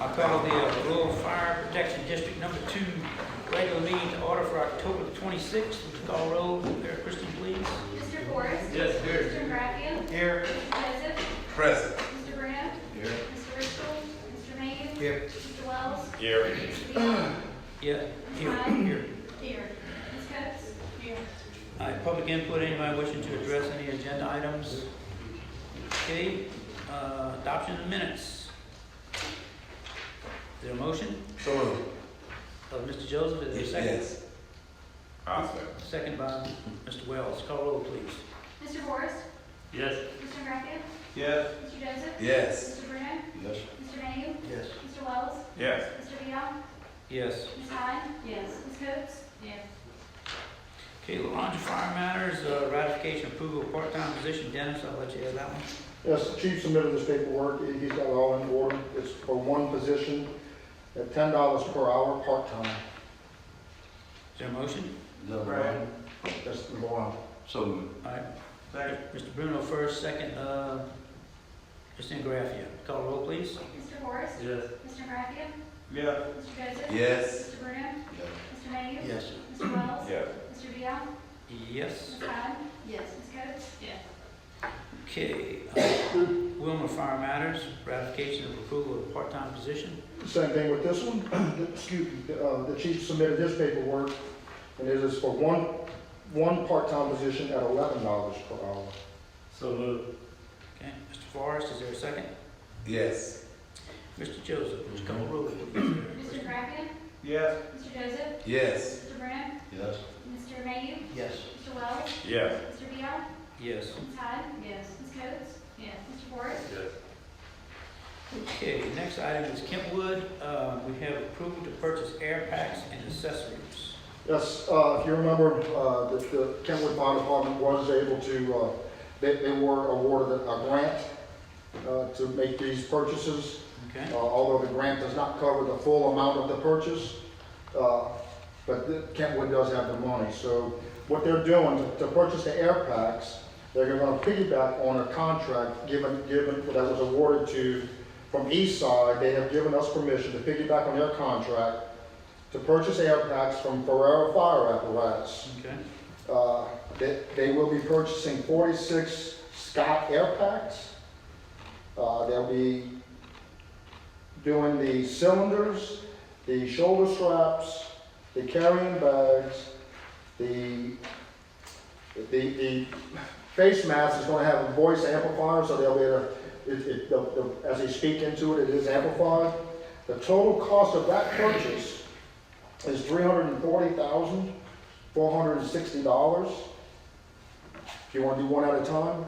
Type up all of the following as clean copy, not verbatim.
I'll call the Rural Fire Protection District Number 2 regular meeting to order for October the 26th. Would you call roll, Kristen, please? Mr. Forrest? Yes, here. Mr. Graffia? Here. Mr. Joseph? Present. Mr. Bruno? Here. Mr. Driscoll? Mr. Mayhew? Here. Mr. Wells? Here. Mr. Beal? Yeah, here. Here. Ms. Coates? Here. All right, public input, anybody wishing to address any agenda items? Okay, adoption of the minutes. Is there a motion? So moved. Mr. Joseph, is there a second? Yes. I'll second. Second by Mr. Wells. Call roll, please. Mr. Forrest? Yes. Mr. Graffia? Yes. Mr. Joseph? Yes. Mr. Bruno? Yes. Mr. Mayhew? Yes. Mr. Wells? Yes. Mr. Beal? Yes. Ms. Hyde? Yes. Ms. Coates? Yes. Okay, Laundry Fire Matters, ratification approval of part-time position. Dennis, I'll let you have that one. Yes, the chief submitted this paperwork. He's got it all in order. It's for one position at $10 per hour, part-time. Is there a motion? Number one. That's number one. So moved. All right. Second. Mr. Bruno first, second, Christine Graffia. Call roll, please. Mr. Forrest? Yes. Mr. Graffia? Yeah. Mr. Joseph? Yes. Mr. Bruno? Yes. Mr. Mayhew? Yes. Mr. Wells? Yes. Mr. Beal? Yes. Ms. Hyde? Yes. Ms. Coates? Yes. Okay, Wilmer Fire Matters, ratification of approval of part-time position. Same thing with this one. Excuse me, the chief submitted his paperwork, and it is for one part-time position at $11 per hour. So moved. Okay, Mr. Forrest, is there a second? Yes. Mr. Joseph, would you call roll, please? Mr. Graffia? Yes. Mr. Joseph? Yes. Mr. Bruno? Yes. Mr. Mayhew? Yes. Mr. Wells? Yes. Mr. Beal? Yes. Ms. Hyde? Yes. Ms. Coates? Yes. Mr. Forrest? Yes. Okay, next item is Kentwood. We have approval to purchase air packs and accessories. Yes, if you remember, the Kentwood Fire Department was able to, they were awarded a grant to make these purchases. Okay. Although the grant does not cover the full amount of the purchase, but Kentwood does have the money. So what they're doing to purchase the air packs, they're going to piggyback on a contract given that was awarded to from Eastside. They have given us permission to piggyback on their contract to purchase air packs from Ferrera Fire Apparatus. Okay. They will be purchasing 46 Scott air packs. They'll be doing the cylinders, the shoulder straps, the carrying bags, the face mask is going to have a voice amplifier, so they'll be able to, as they speak into it, it is amplified. The total cost of that purchase is $340,460. If you want to do one at a time,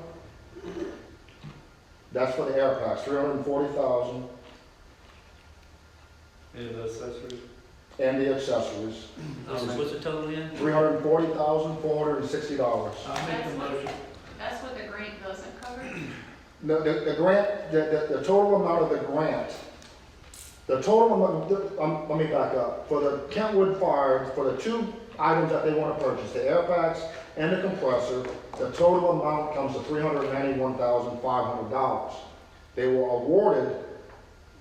that's for the air packs, $340,000. And the accessories? And the accessories, What's the total again? $340,460. I'll make the motion. That's what the grant doesn't cover? The grant, the total amount of the grant, the total amount, let me back up. For the Kentwood Fire, for the two items that they want to purchase, the air packs and the compressor, the total amount comes to $391,500. They were awarded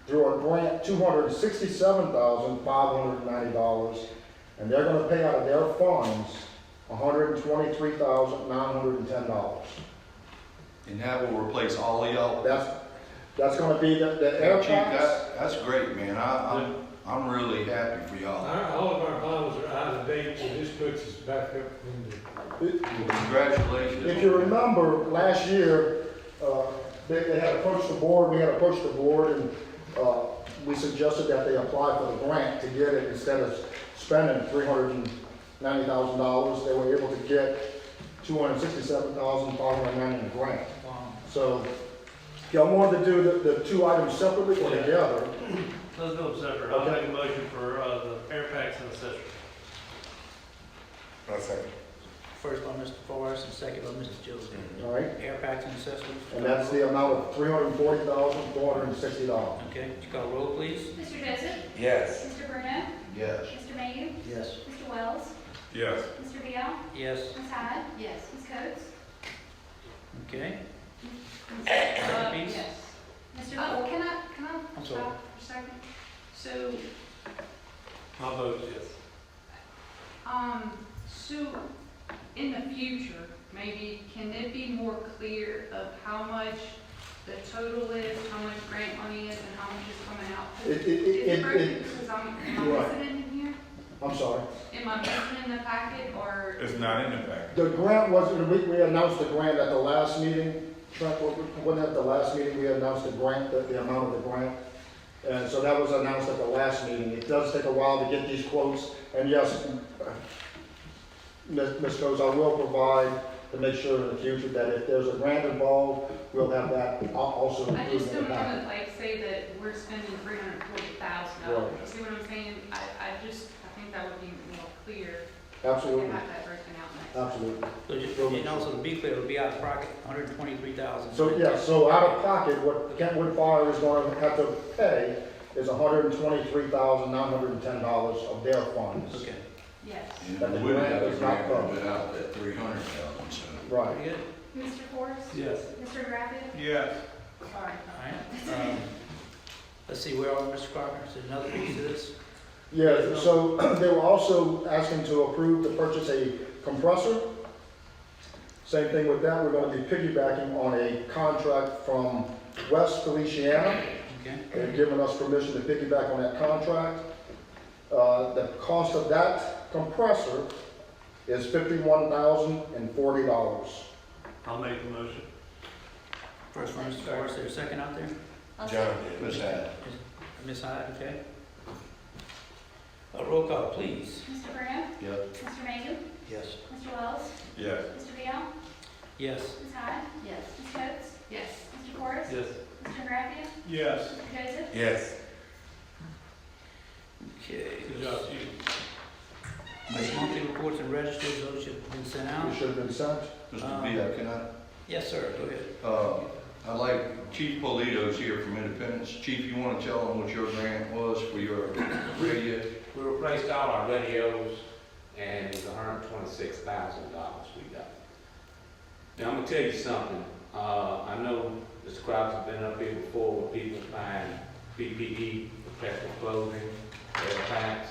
through a grant $267,590, and they're going to pay out of their funds $123,910. And that will replace all of y'all? That's going to be the air Chief, packs. that's great, man. I'm really happy for y'all. All of our models are out of date, so this puts us back up in Congratulations. If you remember, last year, they had approached the board, we had approached the board, and we suggested that they apply for the grant to get it. Instead of spending $390,000, they were able to get $267,590 in the grant. Wow. So, if y'all wanted to do the two items separately or together, Let's go separate. Okay. I'll make a motion for the air packs and accessories. I'll second. First by Mr. Forrest and second by Mr. Joseph. all right? Air packs and accessories. And that's the amount of $340,460. Okay, would you call roll, please? Mr. Joseph? Yes. Mr. Bruno? Yes. Mr. Mayhew? Yes. Mr. Wells? Yes. Mr. Beal? Yes. Ms. Hyde? Yes. Ms. Coates? Okay. Yes. Piece? Mr. Oh, can I I'm sorry. stop for a second? So, My vote is yes. so in the future, maybe can it be more clear of how much the total is, how much grant money is, and how much is coming out? Is it broken? Because am I Right. missing it in here? I'm sorry. Am I missing in the packet, or? It's not in the pack. The grant was, we announced the grant at the last meeting. Trent, wasn't at the last meeting, we announced the grant, the amount of the grant. And so that was announced at the last meeting. It does take a while to get these quotes. And yes, Ms. Coates, I will provide to make sure in the future that if there's a grant involved, we'll have that also I included just in the don't packet. want to like say that we're spending $340,000. Right. You see what I'm saying? I think that would be more clear. Absolutely, To have that broken out next time. absolutely. So just, and also to be clear, it'll be out of pocket, $123,000. So, yeah, so out of pocket, what Kentwood Fire is going to have to pay is $123,910 of their funds. Okay, Yes. That the We would grant have a is not grant covered. without that 300,000, so. Right. pretty good. Mr. Forrest? Yes. Mr. Graffia? Yes. Sorry. All right. Let's see, where are we, Mr. Crocker? Is there another piece of this? Yeah, so they were also asking to approve to purchase a compressor. Same thing with that, we're gonna be piggybacking on a contract from West Feliciana. Okay, They've given us permission to piggyback on that contract. The cost of that compressor is $51,040. I'll make the motion. first one, Mr. Forrest, there's a second out there? John, Ms. Hyde. Ms. Hyde, okay. Roll call, please. Mr. Graham? Yep. Mr. Mayhew? Yes. Mr. Wells? Yes. Mr. Vial? Yes. Ms. Hyde? Yes. Ms. Coates? Yes. Mr. Forrest? Yes. Mr. Graffia? Yes. Mr. Joseph? Yes. Okay. Good job, Chief. Monthly reports and registers, those should have been sent It out. should have been sent. Mr. Villa, can Yes, sir, go ahead. I'd like, Chief Polito's here from Independence. Chief, you want to tell them what your grant was for your radio? We replaced all our radios, and it was $126,000 we got. Now, I'm gonna tell you something. I know Mr. Krause has been up here before with people buying PPE, protective clothing, air packs.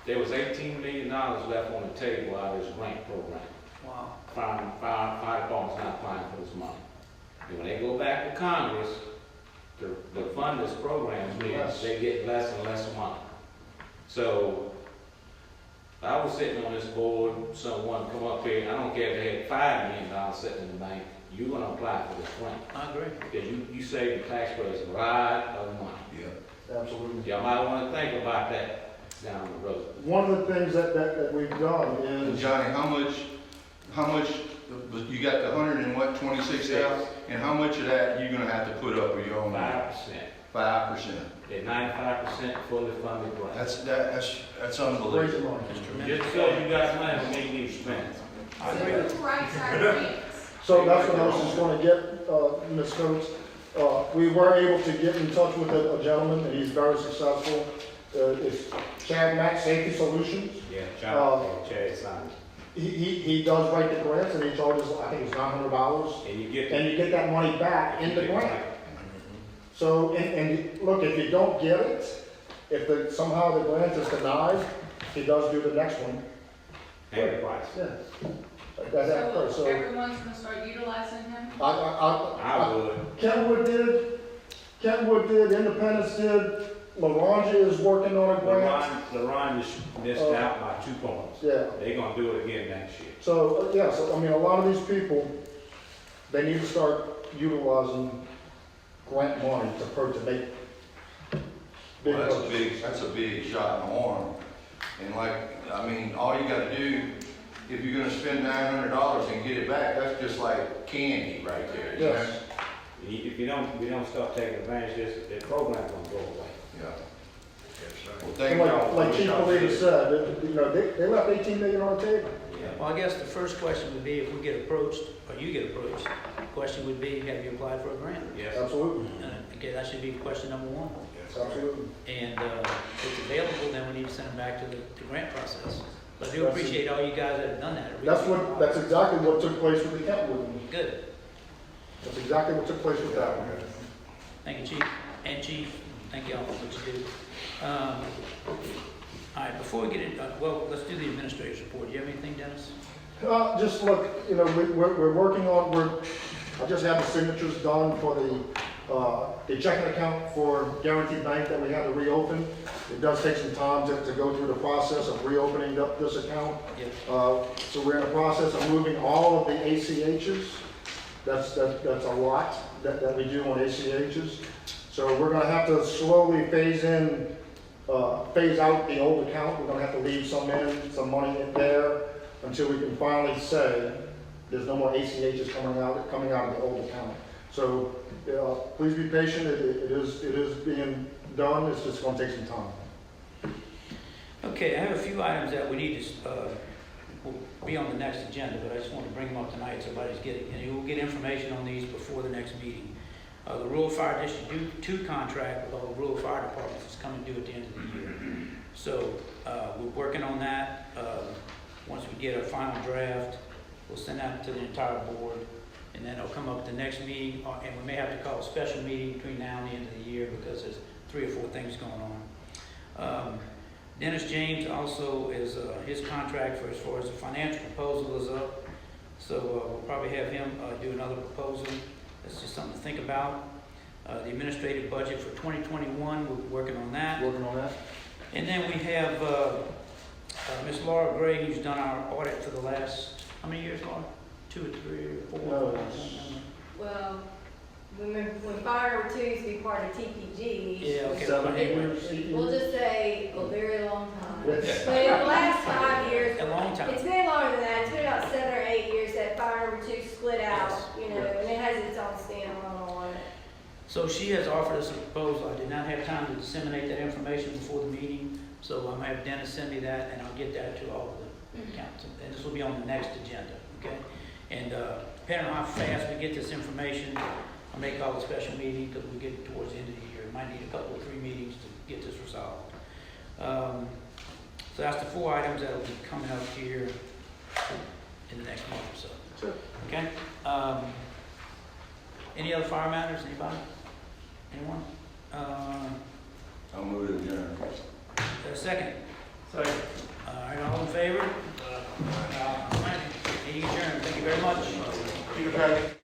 There was $18 million left on the table out of this grant program. Wow. Fire department's not applying for this money. And when they go back to Congress to fund this program, Yes. they get less and less money. So, I was sitting on this board, someone come up here, I don't care if they had $5 million sitting in the bank, you're gonna apply for this grant. I agree. Because you save the taxpayers a lot of money. Yeah. Absolutely. Y'all might wanna think about that down the road. One of the things that we've done And is, Johnny, how much, you got the 126,000, and how much of that you gonna have to put up with your own? 5%. 5%. At 95% fully funded grant. That's crazy unbelievable. money. Just because you got money, don't mean you spend it. So who writes our grants? So that's what I was just gonna get, Ms. Coates. We were able to get in touch with a gentleman, and he's very successful. It's Chad Mack Safety Solutions. Yeah, Chad signed He does write the grants, and he charges, I think it's $900, it. And you get and you get that money back in the grant. So, and look, if you don't get it, if somehow the grant is denied, he does do the next one. And the price. Yeah. That's So so, everyone's gonna start utilizing him? I would. Kentwood did, Independence did, LaRonja is working on a grant. LaRon just missed out by 2 points. Yeah, They're gonna do it again next year. so, yeah, so, I mean, a lot of these people, they need to start utilizing grant money to make big Well, purchases. that's a big shot in the arm. And like, I mean, all you gotta do, if you're gonna spend $900 and get it back, that's just like candy right there. you know? Yes. If we don't start taking advantage of this, the program's gonna go away. Yeah. Well, And thank y'all. like for Chief what y'all Polito did. said, they left 18 million on the table. Well, I guess the first question would be, if we get approached, or you get approached, the question would be, have you applied for a grant? Yes. Absolutely, Okay, that should be question number one. absolutely. And if it's available, then we need to send them back to the grant process. But I do appreciate all you guys that have done that. I really- That's exactly what took place with the Kentwood. Good. That's exactly what took place with that one. Thank you, Chief. And Chief, thank y'all for what you do. All right, before we get in, well, let's do the administrator's report. Do you have anything, Dennis? Just look, you know, we're working on, I just had the signatures done for the checking account for Guaranteed Bank that we had to reopen. It does take some time to go through the process of reopening up this account. Yes. So we're in the process of moving all of the ACHs. That's a lot that we do on ACHs. So we're gonna have to slowly phase out the old account. We're gonna have to leave some money in there until we can finally say there's no more ACHs coming out of the old account. So please be patient. It is being done. It's just gonna take some time. Okay, I have a few items that we need to, will be on the next agenda, but I just want to bring them up tonight so everybody's getting, and you will get information on these before the next meeting. The rural fire district 2 contract with all the rural fire departments is coming due at the end of the year. So we're working on that. Once we get a final draft, we'll send that to the entire board, and then it'll come up at the next meeting, and we may have to call a special meeting between now and the end of the year because there's 3 or 4 things going on. Dennis James also is, his contract for as far as the financial proposal is up. So we'll probably have him do another proposal. That's just something to think about. The administrative budget for 2021, we're working on that. And then we have Miss Laura Gray, who's done our audit for the last, how many years, Laura? 2 or 3 or 4? No, Well, when Fire Number 2 used to be part of TPG, Yeah, okay. 7, 8 Anyway, years, 8 we'll years. just say a very long time. Yes. But in the last 5 years, a long time. it's been longer than that. It's been about 7 or 8 years that Fire Number 2 split out, Yes. you know, and it has its own standalone on it. So she has offered us a proposal. I did not have time to disseminate that information before the meeting, so I'm gonna have Dennis send me that, and I'll get that to all of the accounts. And this will be on the next agenda, okay? And depending on how fast we get this information, I may call a special meeting because we get towards the end of the year. Might need a couple or 3 meetings to get this resolved. So that's the 4 items that will be coming up here in the next month or so. Sure. Okay? Any other fire matters? Anybody? Anyone? I'll move it adjourned. Second. Second. All right, all in favor? Meeting adjourned. Thank you very much. Peter Patrick.